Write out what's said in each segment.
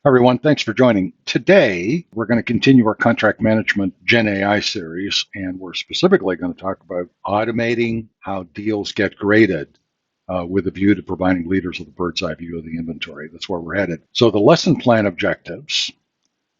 Everyone, thanks for joining. Today, we're going to continue our contract management Gen AI series, and we're specifically going to talk about automating how deals get graded with a view to providing leaders with a bird's eye view of the inventory. That's where we're headed. So the lesson plan objectives,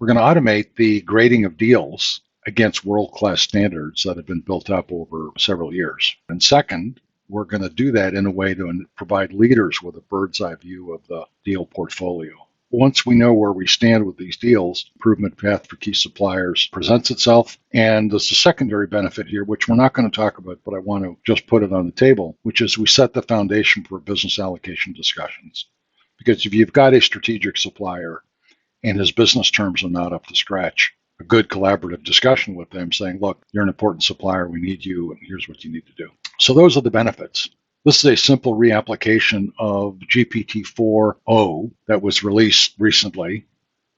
we're going to automate the grading of deals against world-class standards that have been built up over several years. And second, we're going to do that in a way to provide leaders with a bird's eye view of the deal portfolio. Once we know where we stand with these deals, improvement path for key suppliers presents itself. And there's a secondary benefit here, which we're not going to talk about, but I want to just put it on the table, which is we set the foundation for business allocation discussions. Because if you've got a strategic supplier and his business terms are not up to scratch, a good collaborative discussion with them saying, look, you're an important supplier, we need you, and here's what you need to do. So those are the benefits. This is a simple reapplication of GPT-4o that was released recently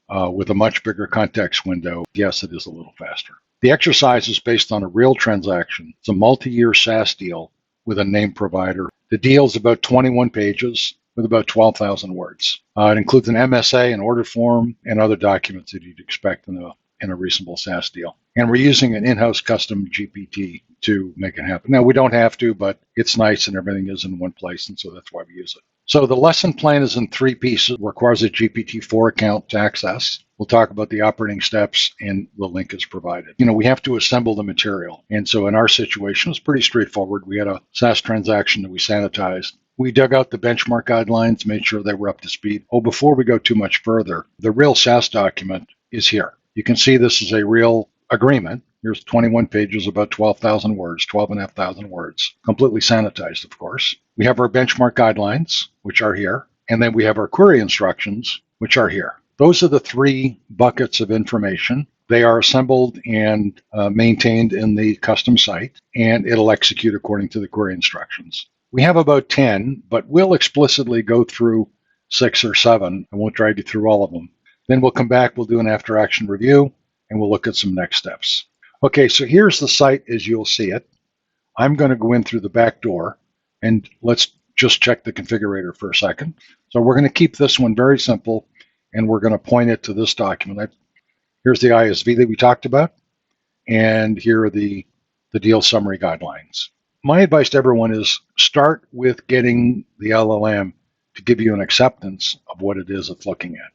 with a much bigger context window. Yes, it is a little faster. The exercise is based on a real transaction. It's a multi-year SaaS deal with a name provider. The deal is about 21 pages with about 12,000 words. It includes an MSA, an order form, and other documents that you'd expect in a reasonable SaaS deal. And we're using an in-house custom GPT to make it happen. Now, we don't have to, but it's nice and everything is in one place, and so that's why we use it. So the lesson plan is in three pieces. It requires a GPT-4 account to access. We'll talk about the operating steps, and the link is provided. We have to assemble the material. And so in our situation, it's pretty straightforward. We had a SaaS transaction that we sanitized. We dug out the benchmark guidelines, made sure they were up to speed. Before we go too much further, the real SaaS document is here. You can see this is a real agreement. Here's 21 pages, about 12,000 words, 12,500 words, completely sanitized, of course. We have our benchmark guidelines, which are here, and then we have our query instructions, which are here. Those are the three buckets of information. They are assembled and maintained in the custom site, and it'll execute according to the query instructions. We have about 10, but we'll explicitly go through 6 or 7. I won't drag you through all of them. Then we'll come back, we'll do an after-action review, and we'll look at some next steps. Okay, so here's the site as you'll see it. I'm going to go in through the back door, and let's just check the configurator for a second. So we're going to keep this one very simple, and we're going to point it to this document. Here's the ISV that we talked about, and here are the deal summary guidelines. My advice to everyone is start with getting the LLM to give you an acceptance of what it is it's looking at.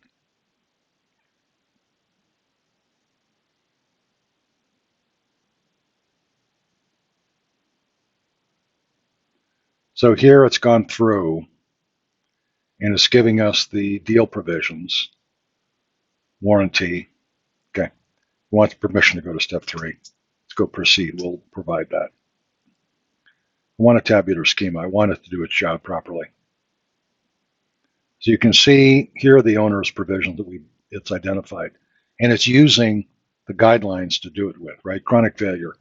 So here it's gone through and it's giving us the deal provisions, warranty. Okay, we want permission to go to step 3. Let's go proceed. We'll provide that. I want a tabular schema. I want it to do its job properly. So you can see here are the Onerous provisions that it's identified, and it's using the guidelines to do it with, right? Chronic failure.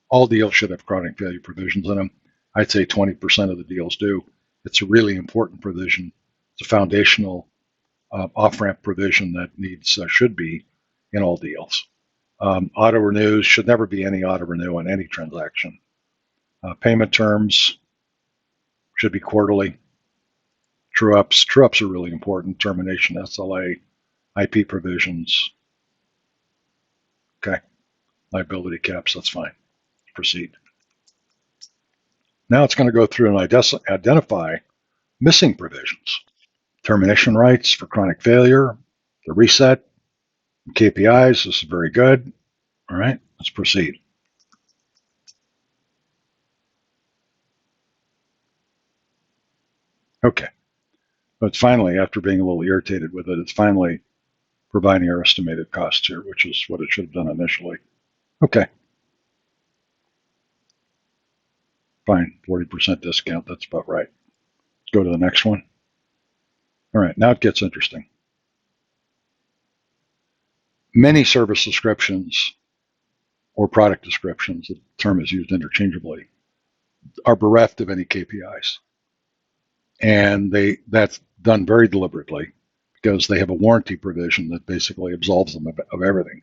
All deals should have chronic failure provisions in them. I'd say 20% of the deals do. It's a really important provision. It's a foundational off-ramp provision that should be in all deals. Auto renews should never be any auto renew on any transaction. Payment terms should be quarterly. True-ups are really important. Termination, SLA, IP provisions. Okay, liability caps, that's fine. Proceed. Now it's going to go through and identify missing provisions. Termination rights for chronic failure, the reset, KPIs, this is very good. All right, let's proceed. Okay, but finally, after being a little irritated with it, it's finally providing our estimated costs here, which is what it should have done initially. Okay. Fine, 40% discount, that's about right. Let's go to the next one. All right, now it gets interesting. Many service descriptions or product descriptions, the term is used interchangeably, are bereft of any KPIs. And that's done very deliberately because they have a warranty provision that basically absolves them of everything.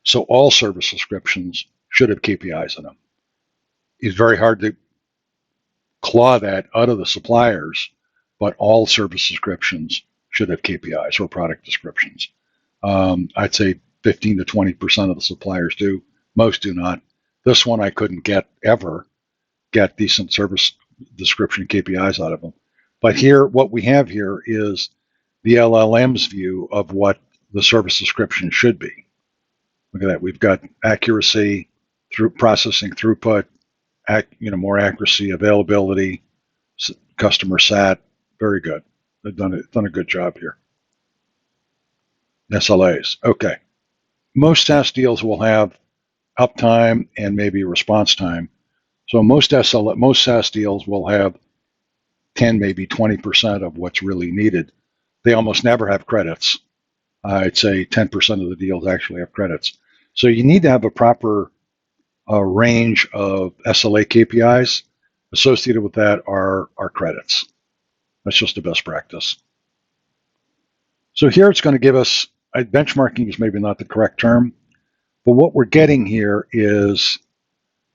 So all service descriptions should have KPIs in them. It's very hard to claw that out of the suppliers, but all service descriptions should have KPIs or product descriptions. I'd say 15 to 20% of the suppliers do. Most do not. This one I couldn't ever get decent service description KPIs out of them. But here, what we have here is the LLM's view of what the service description should be. Look at that. We've got accuracy, through processing throughput, more accuracy, availability, customer sat. Very good. They've done a good job here. SLAs. Okay. Most SaaS deals will have uptime and maybe response time. So most SaaS deals will have 10, maybe 20% of what's really needed. They almost never have credits. I'd say 10% of the deals actually have credits. So you need to have a proper range of SLA KPIs. Associated with that are credits. That's just a best practice. So here it's going to give us, benchmarking is maybe not the correct term, but what we're getting here is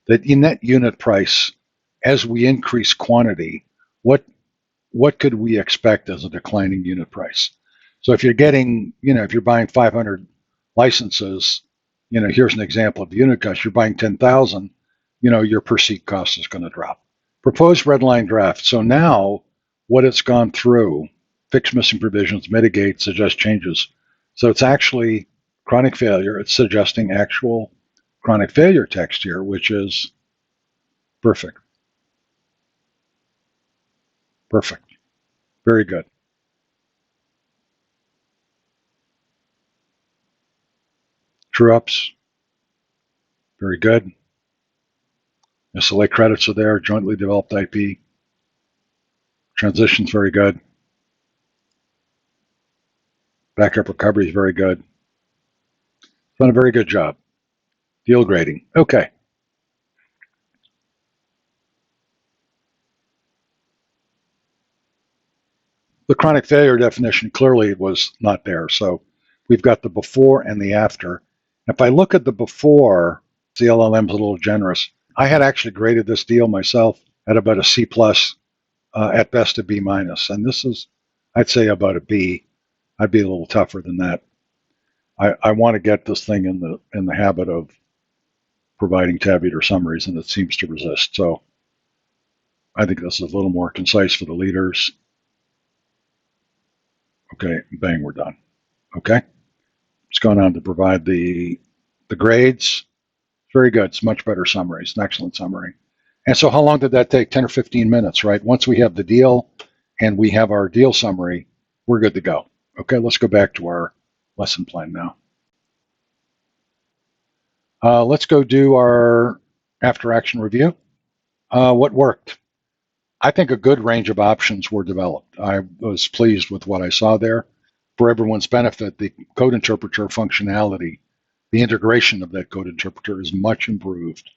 that in net unit price, as we increase quantity, what could we expect as a declining unit price? So if you're getting, if you're buying 500 licenses, here's an example of the unit cost. You're buying 10,000, your per seat cost is going to drop. Proposed redline draft. So now what it's gone through, fix missing provisions, mitigate, suggest changes. So it's actually chronic failure. It's suggesting actual chronic failure text here, which is perfect. Perfect. Very good. True ups. Very good. SLA credits are there. Jointly developed IP. Transition's very good. Backup recovery is very good. Done a very good job. Deal grading. Okay. The chronic failure definition clearly was not there. So we've got the before and the after. If I look at the before, the LLM's a little generous. I had actually graded this deal myself at about a C plus, at best a B minus. And this is, I'd say about a B. I'd be a little tougher than that. I want to get this thing in the habit of providing tabular summaries, and it seems to resist. So I think this is a little more concise for the leaders. Okay, bang, we're done. Okay, it's going on to provide the grades. Very good. It's much better summary. It's an excellent summary. And so how long did that take? 10 or 15 minutes, right? Once we have the deal and we have our deal summary, we're good to go. Okay, let's go back to our lesson plan now. Let's go do our after action review. What worked? I think a good range of options were developed. I was pleased with what I saw there. For everyone's benefit, the code interpreter functionality, the integration of that code interpreter is much improved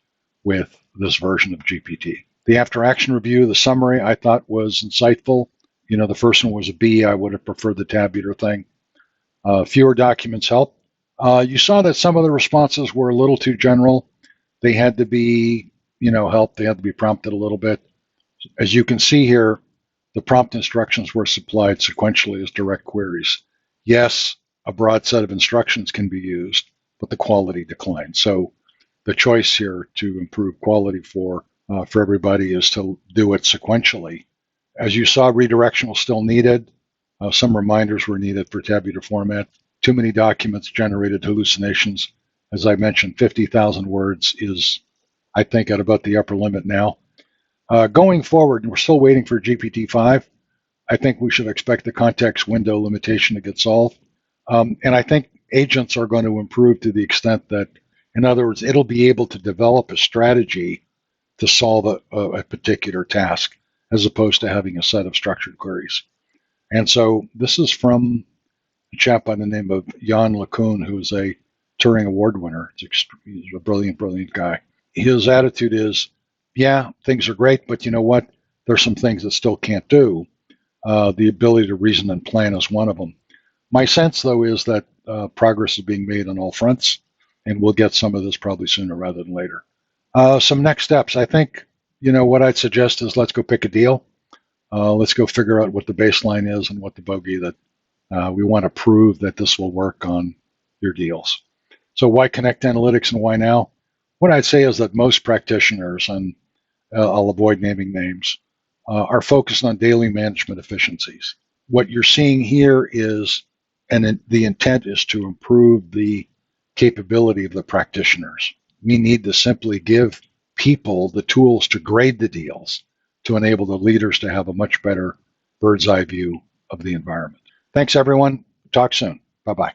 with this version of GPT. The after action review, the summary, I thought was insightful. The first one was a B. I would have preferred the tabular thing. Fewer documents help. You saw that some of the responses were a little too general. They had to be, helped. They had to be prompted a little bit. As you can see here, the prompt instructions were supplied sequentially as direct queries. Yes, a broad set of instructions can be used, but the quality declined. So the choice here to improve quality for everybody is to do it sequentially. As you saw, redirection was still needed. Some reminders were needed for tabular format. Too many documents generated hallucinations. As I mentioned, 50,000 words is, I think, at about the upper limit now. Going forward, we're still waiting for GPT-5. I think we should expect the context window limitation to get solved. And I think agents are going to improve to the extent that, in other words, it'll be able to develop a strategy to solve a particular task, as opposed to having a set of structured queries. And so this is from a chap by the name of Jan LeCun, who is a Turing Award winner. He's a brilliant, brilliant guy. His attitude is, yeah, things are great, but you know what? There's some things that still can't do. The ability to reason and plan is one of them. My sense, though, is that progress is being made on all fronts, and we'll get some of this probably sooner rather than later. Some next steps. I think, what I'd suggest is let's go pick a deal. Let's go figure out what the baseline is and what the bogey that We want to prove that this will work on your deals. So why Connect Analytics and why now? What I'd say is that most practitioners, and I'll avoid naming names, are focused on daily management efficiencies. What you're seeing here is, and the intent is to improve the capability of the practitioners. We need to simply give people the tools to grade the deals to enable the leaders to have a much better bird's eye view of the environment. Thanks, everyone. Talk soon. Bye-bye.